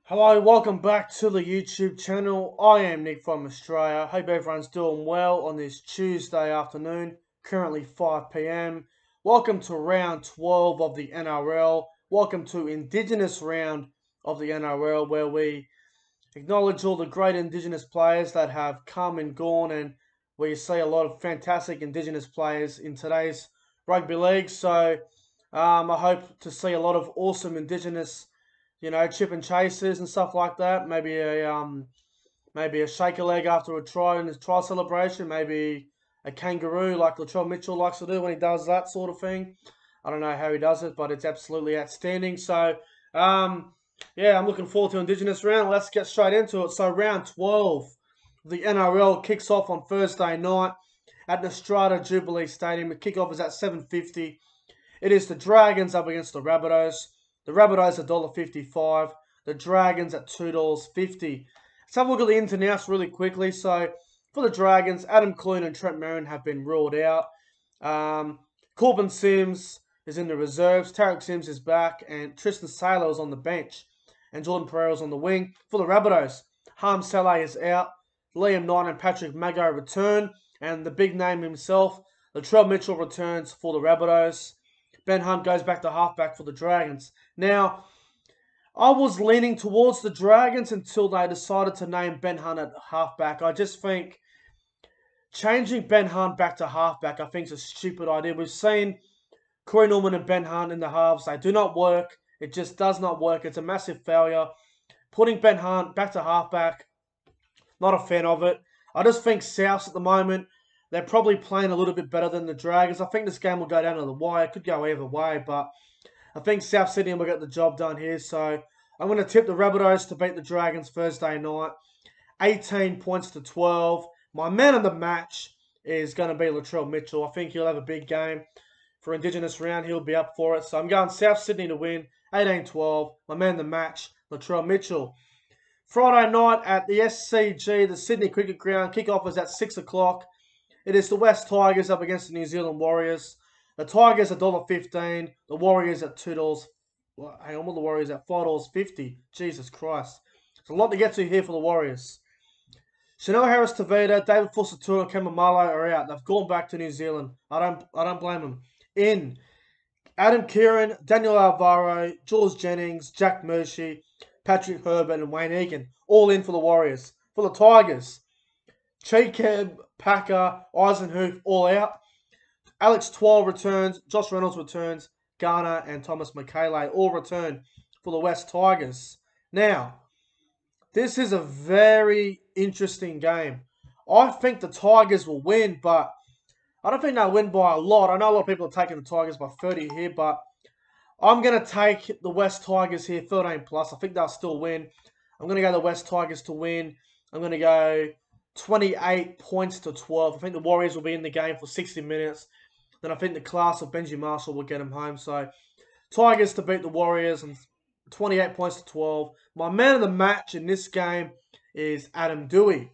Hello, welcome back to the YouTube channel. I am Nick from Australia. Hope everyone's doing well on this Tuesday afternoon, currently 5 p.m. Welcome to round 12 of the NRL. Welcome to Indigenous round of the NRL, where we acknowledge all the great Indigenous players that have come and gone, and where you see a lot of fantastic Indigenous players in today's rugby league. So I hope to see a lot of awesome Indigenous chip and chasers and stuff like that. Maybe a shake a leg after a try in his try celebration. Maybe a kangaroo like Latrell Mitchell likes to do when he does that sort of thing. I don't know how he does it, but it's absolutely outstanding. So, yeah, I'm looking forward to Indigenous round. Let's get straight into it. So, round 12, the NRL kicks off on Thursday night at Nostrada Jubilee Stadium. The kickoff is at 7:50. It is the Dragons up against the Rabbitohs. The Rabbitohs $1.55. The Dragons at $2.50. Let's have a look at the ins and outs really quickly. So, for the Dragons, Adam Clune and Trent Merrin have been ruled out. Corbin Sims is in the reserves. Tarek Sims is back. And Tristan Sailor is on the bench. And Jordan Pereira is on the wing. For the Rabbitohs, Harm Saleh is out. Liam Knight and Patrick Mago return. And the big name himself, Latrell Mitchell, returns for the Rabbitohs. Ben Hunt goes back to halfback for the Dragons. Now, I was leaning towards the Dragons until they decided to name Ben Hunt at halfback. I just think changing Ben Hunt back to halfback, I think, is a stupid idea. We've seen Corey Norman and Ben Hunt in the halves. They do not work. It just does not work. It's a massive failure. Putting Ben Hunt back to halfback, not a fan of it. I just think Souths at the moment, they're probably playing a little bit better than the Dragons. I think this game will go down to the wire. It could go either way, but I think South Sydney will get the job done here. So I'm going to tip the Rabbitohs to beat the Dragons Thursday night. 18 points to 12. My man of the match is going to be Latrell Mitchell. I think he'll have a big game. For Indigenous round, he'll be up for it. So I'm going South Sydney to win. 18-12. My man of the match, Latrell Mitchell. Friday night at the SCG, the Sydney Cricket Ground. Kickoff is at 6 o'clock. It is the West Tigers up against the New Zealand Warriors. The Tigers $1.15. The Warriors at $2. Well, hang on, the Warriors at $5.50. Jesus Christ. There's a lot to get to here for the Warriors. Chanel Harris-Tavita, David Fusitu'a, and Cameron Marlowe are out. They've gone back to New Zealand. I don't blame them. In Adam Kieran, Daniel Alvaro, Jules Jennings, Jack Murphy, Patrick Herbert, and Wayne Egan. All in for the Warriors. For the Tigers, Cheekeb, Packer, Eisenhuth, all out. Alex Twal returns. Josh Reynolds returns. Garner and Thomas McKaylee all return for the West Tigers. Now, this is a very interesting game. I think the Tigers will win, but I don't think they'll win by a lot. I know a lot of people are taking the Tigers by 30 here, but I'm going to take the West Tigers here, 13 plus. I think they'll still win. I'm going to go the West Tigers to win. I'm going to go 28 points to 12. I think the Warriors will be in the game for 60 minutes. Then I think the class of Benji Marshall will get them home. So, Tigers to beat the Warriors and 28 points to 12. My man of the match in this game is Adam Dewey.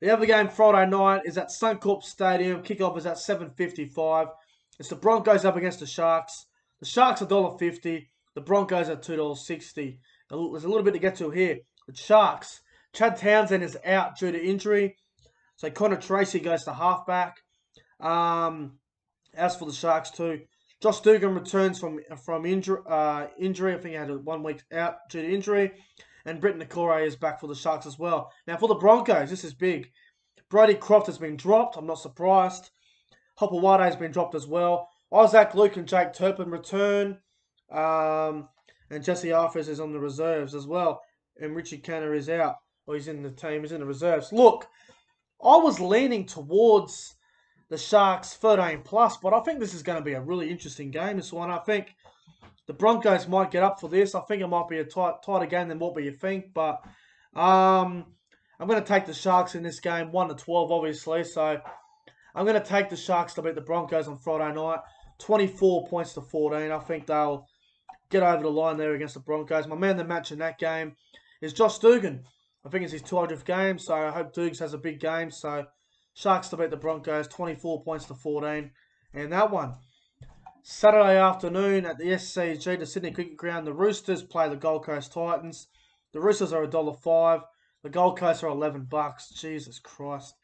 The other game Friday night is at Suncorp Stadium. Kickoff is at 7:55. It's the Broncos up against the Sharks. The Sharks $1.50. The Broncos at $2.60. There's a little bit to get to here. The Sharks. Chad Townsend is out due to injury. So Connor Tracy goes to halfback. As for the Sharks too, Josh Dugan returns from injury. I think he had 1 week out due to injury. And Britton Nakore is back for the Sharks as well. Now for the Broncos, this is big. Brody Croft has been dropped. I'm not surprised. Hopper Wade has been dropped as well. Isaac Luke and Jake Turpin return. And Jesse Arthurs is on the reserves as well. And Richie Canner is out. Or he's in the team. He's in the reserves. Look, I was leaning towards the Sharks 13 plus, but I think this is going to be a really interesting game, this one. I think the Broncos might get up for this. I think it might be a tighter game than what you think, but I'm going to take the Sharks in this game, 1-12, obviously. So I'm going to take the Sharks to beat the Broncos on Friday night, 24 points to 14. I think they'll get over the line there against the Broncos. My man of the match in that game is Josh Dugan. I think it's his 200th game, so I hope Dukes has a big game. So Sharks to beat the Broncos, 24 points to 14. And that one. Saturday afternoon at the SCG, the Sydney Cricket Ground, the Roosters play the Gold Coast Titans. The Roosters are $1.05. The Gold Coast are $11. Jesus Christ.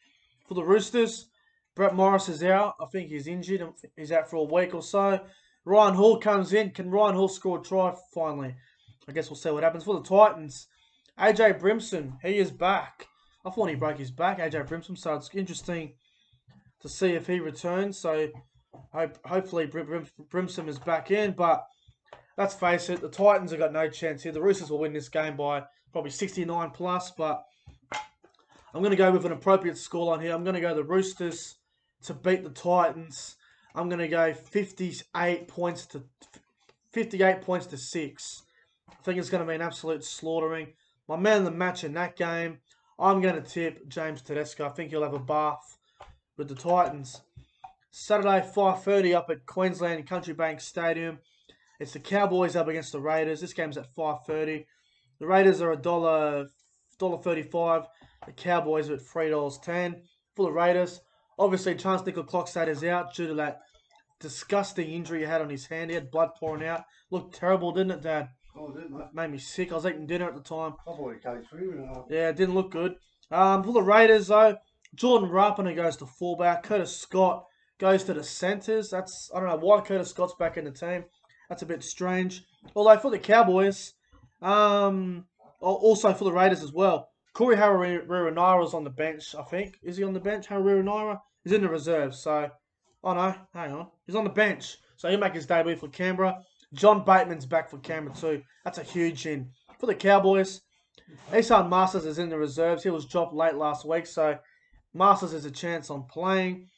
For the Roosters, Brett Morris is out. I think he's injured. He's out for a week or so. Ryan Hall comes in. Can Ryan Hall score a try finally? I guess we'll see what happens. For the Titans, AJ Brimson, he is back. I thought he broke his back, AJ Brimson, so it's interesting to see if he returns. So hopefully Brimson is back in, but let's face it, the Titans have got no chance here. The Roosters will win this game by probably 69 plus, but I'm going to go with an appropriate scoreline here. I'm going to go the Roosters to beat the Titans. I'm going to go 58 points to 6. I think it's going to be an absolute slaughtering. My man of the match in that game, I'm going to tip James Tedesco. I think he'll have a bath with the Titans. Saturday, 5:30 up at Queensland Country Bank Stadium. It's the Cowboys up against the Raiders. This game's at 5:30. The Raiders are $1.35. The Cowboys are at $3.10. For the Raiders, obviously Chance Nickel-Clockstad is out due to that disgusting injury he had on his hand. He had blood pouring out. Looked terrible, didn't it, Dad? Oh, didn't it? Made me sick. I was eating dinner at the time. I thought it came through. Yeah, it didn't look good. For the Raiders, though, Jordan Rapana goes to fullback. Curtis Scott goes to the centres. I don't know why Curtis Scott's back in the team. That's a bit strange. Although for the Cowboys, also for the Raiders as well, Corey Harawira-Naira's on the bench, I think. Is he on the bench, Harawira-Naira? He's in the reserves, so... Oh, no. Hang on. He's on the bench. So he'll make his debut for Canberra. John Bateman's back for Canberra too. That's a huge in. For the Cowboys, Isan Masters is in the reserves. He was dropped late last week, so Masters has a chance on playing.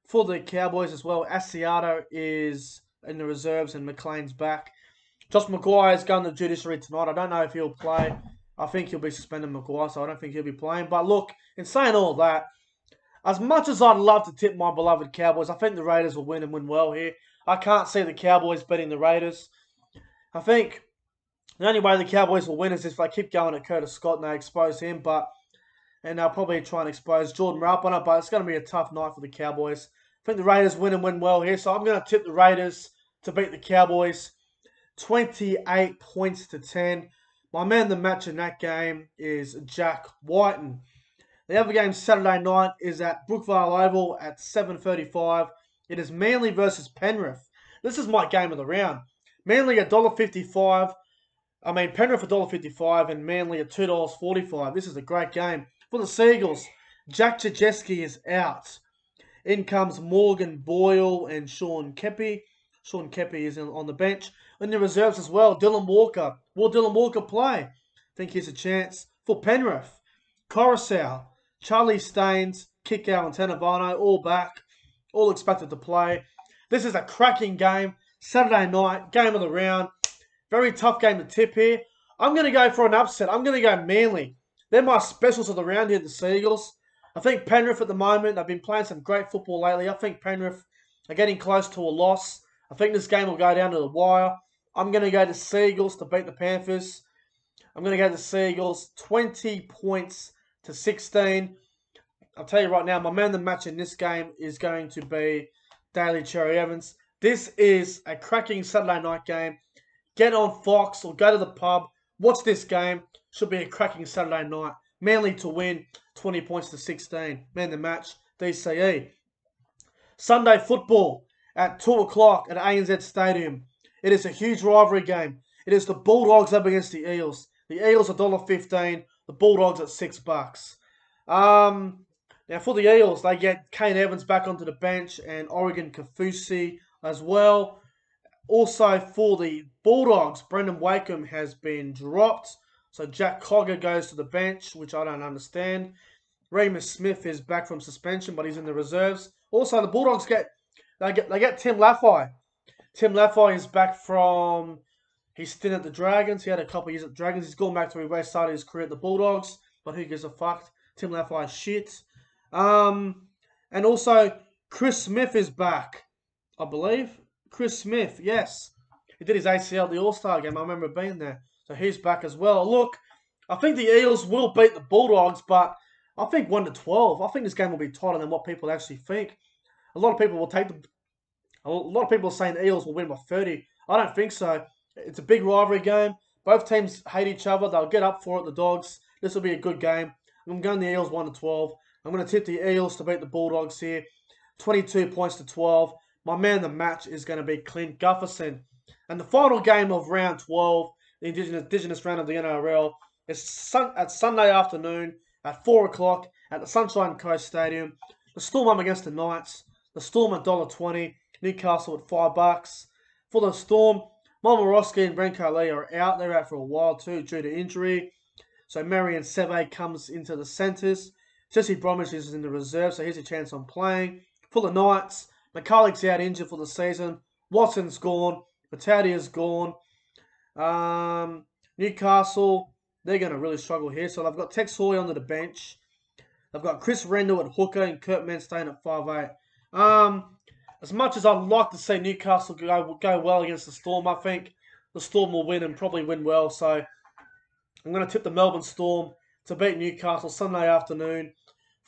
For the Cowboys as well, Asiata is in the reserves and McLean's back. Josh Maguire is going to the judiciary tonight. I don't know if he'll play. I think he'll be suspended, Maguire, so I don't think he'll be playing. But look, in saying all that, as much as I'd love to tip my beloved Cowboys, I think the Raiders will win and win well here. I can't see the Cowboys beating the Raiders. I think the only way the Cowboys will win is if they keep going at Curtis Scott and they expose him. And they'll probably try and expose Jordan Rapana, but it's going to be a tough night for the Cowboys. I think the Raiders win and win well here, so I'm going to tip the Raiders to beat the Cowboys 28 points to 10. My man of the match in that game is Jack Whiten. The other game Saturday night is at Brookvale Oval at 7:35. It is Manly versus Penrith. This is my game of the round. Manly $1.55. Penrith $1.55 and Manly at $2.45. This is a great game. For the Seagulls, Jack Chajewski is out. In comes Morgan Boyle and Sean Keppie. Sean Keppie is on the bench. In the reserves as well, Dylan Walker. Will Dylan Walker play? I think he's a chance. For Penrith, Coruscant, Charlie Staines, Kikau and Tanavano, all back. All expected to play. This is a cracking game. Saturday night, game of the round. Very tough game to tip here. I'm going to go for an upset. I'm going to go Manly. They're my specials of the round here, the Seagulls. I think Penrith at the moment, they've been playing some great football lately. I think Penrith are getting close to a loss. I think this game will go down to the wire. I'm going to go to Seagulls to beat the Panthers. I'm going to go to Seagulls 20 points to 16. I'll tell you right now, my man of the match in this game is going to be Daly Cherry Evans. This is a cracking Saturday night game. Get on Fox or go to the pub. Watch this game. Should be a cracking Saturday night. Manly to win 20 points to 16. Man of the match, DCE. Sunday football at 2 o'clock at ANZ Stadium. It is a huge rivalry game. It is the Bulldogs up against the Eels. The Eels $1.15. The Bulldogs at $6. Now for the Eels, they get Kane Evans back onto the bench and Oregon Kafusi as well. Also for the Bulldogs, Brendan Wakeham has been dropped. So Jack Cogger goes to the bench, which I don't understand. Remus Smith is back from suspension, but he's in the reserves. Also, the Bulldogs get Tim Laffey. Tim Laffey is back from his stint at the Dragons. He had a couple of years at the Dragons. He's gone back to where he started his career at the Bulldogs, but who gives a fuck? Tim Laffey is shit. And also, Chris Smith is back, I believe. Chris Smith, yes. He did his ACL at the All-Star game. I remember being there. So he's back as well. Look, I think the Eels will beat the Bulldogs, but I think 1-12. I think this game will be tighter than what people actually think. A lot of people are saying the Eels will win by 30. I don't think so. It's a big rivalry game. Both teams hate each other. They'll get up for it, the Dogs. This will be a good game. I'm going the Eels 1-12. I'm going to tip the Eels to beat the Bulldogs here. 22 points to 12. My man of the match is going to be Clint Gutherson. And the final game of round 12, the Indigenous round of the NRL, is at Sunday afternoon at 4 o'clock at the Sunshine Coast Stadium. The Storm up against the Knights. The Storm at $1.20. Newcastle at $5. For the Storm, Momorowski and Branko Lee are out. They're out for a while too due to injury. So Marion Seve comes into the centres. Jesse Bromwich is in the reserve, so here's a chance on playing. For the Knights, McCulloch's out injured for the season. Watson's gone. Batatia's gone. Newcastle, they're going to really struggle here. So they've got Tex Hoy onto the bench. They've got Chris Rendell at hooker and Kurt Manstein at 5'8". As much as I'd like to see Newcastle go well against the Storm, I think the Storm will win and probably win well. So I'm going to tip the Melbourne Storm to beat Newcastle Sunday afternoon.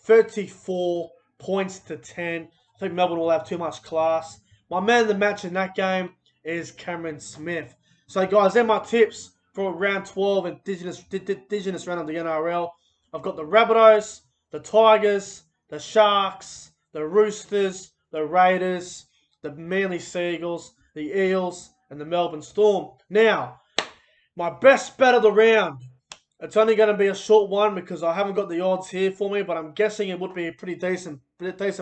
34 points to 10. I think Melbourne will have too much class. My man of the match in that game is Cameron Smith. So guys, they're my tips for round 12 Indigenous round of the NRL. I've got the Rabbitohs, the Tigers, the Sharks, the Roosters, the Raiders, the Manly Seagulls, the Eels, and the Melbourne Storm. Now, my best bet of the round. It's only going to be a short one because I haven't got the odds here for me, but I'm guessing it would be a pretty decent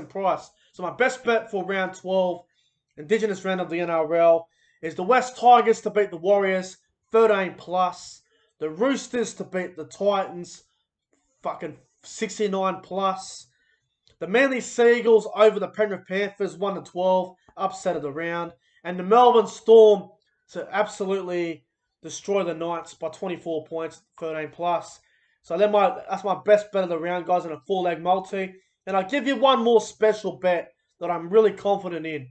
price. So my best bet for round 12, Indigenous round of the NRL, is the West Tigers to beat the Warriors, 13+. The Roosters to beat the Titans, fucking 69+. The Manly Seagulls over the Penrith Panthers, 1-12, upset of the round. And the Melbourne Storm to absolutely destroy the Knights by 24 points, 13+. So that's my best bet of the round, guys, in a 4-leg multi. And I'll give you one more special bet that I'm really confident in.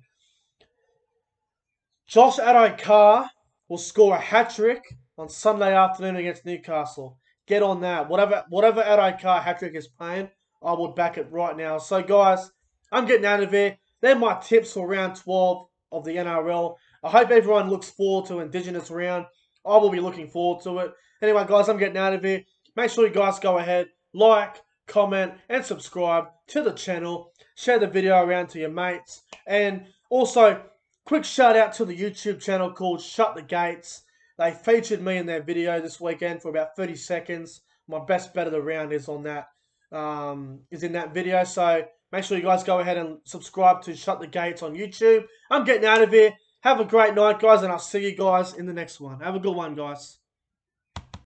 Josh Addo-Carr will score a hat-trick on Sunday afternoon against Newcastle. Get on that. Whatever Addo-Carr hat-trick is paying, I would back it right now. So, guys, I'm getting out of here. They're my tips for round 12 of the NRL. I hope everyone looks forward to Indigenous round. I will be looking forward to it. Anyway, guys, I'm getting out of here. Make sure you guys go ahead, like, comment, and subscribe to the channel. Share the video around to your mates. And also, quick shout out to the YouTube channel called Shut the Gates. They featured me in their video this weekend for about 30 seconds. My best bet of the round is on that. Is in that video. So make sure you guys go ahead and subscribe to Shut the Gates on YouTube. I'm getting out of here. Have a great night, guys, and I'll see you guys in the next one. Have a good one, guys.